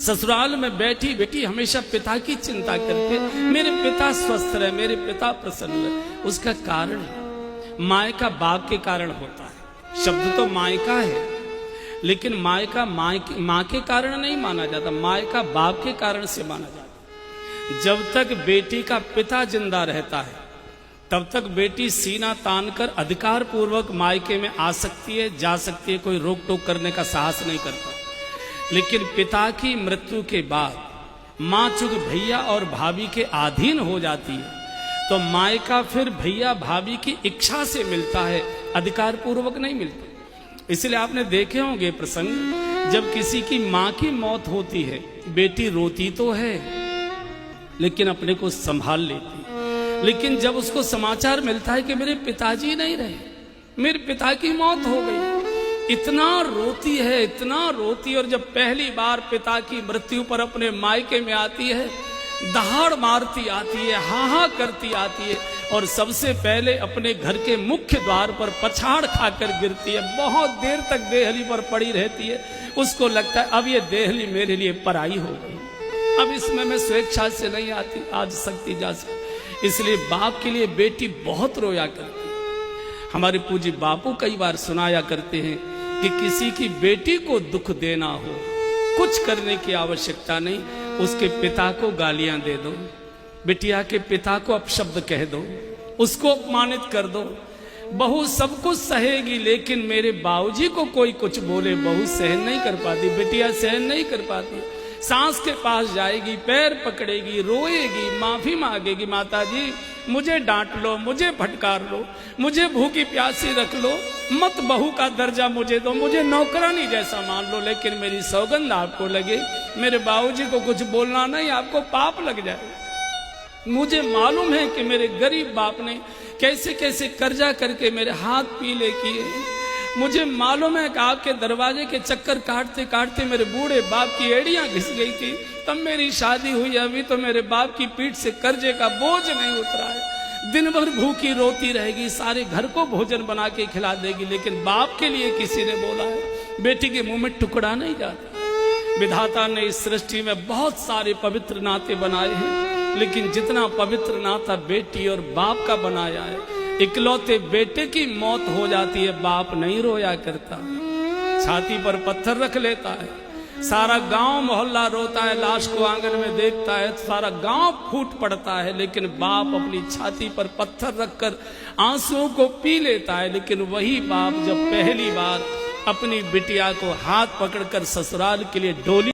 ससुराल में बैठी बेटी हमेशा पिता की चिंता करके मेरे पिता स्वस्थ रहे, मेरे पिता प्रसन्न रहे। उसका कारण मायका बाप के कारण होता है। शब्द तो मायका है, लेकिन मायका माँ के कारण नहीं माना जाता, मायका बाप के कारण से माना जाता। जब तक बेटी का पिता जिंदा रहता है तब तक बेटी सीना तान कर अधिकार पूर्वक मायके में आ सकती है, जा सकती है, कोई रोक टोक करने का साहस नहीं करता। लेकिन पिता की मृत्यु के बाद माँ चूंक भैया और भाभी के अधीन हो जाती है तो मायका फिर भैया भाभी की इच्छा से मिलता है, अधिकार पूर्वक नहीं मिलता। इसलिए आपने देखे होंगे प्रसंग, जब किसी की माँ की मौत होती है बेटी रोती तो है लेकिन अपने को संभाल लेती है। लेकिन जब उसको समाचार मिलता है कि मेरे पिताजी नहीं रहे, मेरे पिता की मौत हो गई, इतना रोती है, इतना रोती। और जब पहली बार पिता की मृत्यु पर अपने मायके में आती है, दहाड़ मारती आती है, हाहा करती आती है और सबसे पहले अपने घर के मुख्य द्वार पर पछाड़ खाकर गिरती है। बहुत देर तक देहली पर पड़ी रहती है। उसको लगता है अब ये देहली मेरे लिए पराई हो गई, अब इसमें मैं स्वेच्छा से नहीं आती, आज सकती जा सकती। इसलिए बाप के लिए बेटी बहुत रोया करती है। हमारे पूज्य बापू कई बार सुनाया करते हैं कि किसी की बेटी को दुख देना हो, कुछ करने की आवश्यकता नहीं, उसके पिता को गालियां दे दो, बिटिया के पिता को अपशब्द कह दो, उसको अपमानित कर दो। बहू सब कुछ सहेगी लेकिन मेरे बाबूजी को कोई कुछ बोले बहू सहन नहीं कर पाती, बिटिया सहन नहीं कर पाती। सास के पास जाएगी, पैर पकड़ेगी, रोएगी, माफी मांगेगी, माता जी मुझे डांट लो, मुझे फटकार लो, मुझे भूखी प्यासी रख लो, मत बहू का दर्जा मुझे दो, मुझे नौकरानी जैसा मान लो, लेकिन मेरी सौगंध आपको लगे मेरे बाबूजी को कुछ बोलना नहीं, आपको पाप लग जाए। मुझे मालूम है कि मेरे गरीब बाप ने कैसे कैसे कर्जा करके मेरे हाथ पीले किए। मुझे मालूम है कि आपके दरवाजे के चक्कर काटते काटते मेरे बूढ़े बाप की एड़ियां घिस गई थी, तब मेरी शादी हुई। अभी तो मेरे बाप की पीठ से कर्जे का बोझ नहीं उतरा है। दिन भर भूखी रोती रहेगी, सारे घर को भोजन बना के खिला देगी, लेकिन बाप के लिए किसी ने बोला है बेटी के मुंह में टुकड़ा नहीं जाता। विधाता ने इस सृष्टि में बहुत सारे पवित्र नाते बनाए हैं, लेकिन जितना पवित्र नाता बेटी और बाप का बनाया है, इकलौते बेटे की मौत हो जाती है बाप नहीं रोया करता, छाती पर पत्थर रख लेता है। सारा गांव मोहल्ला रोता है, लाश को आंगन में देखता है, सारा गांव फूट पड़ता है, लेकिन बाप अपनी छाती पर पत्थर रखकर आंसुओं को पी लेता है। लेकिन वही बाप जब पहली बार अपनी बिटिया को हाथ पकड़कर ससुराल के लिए डोली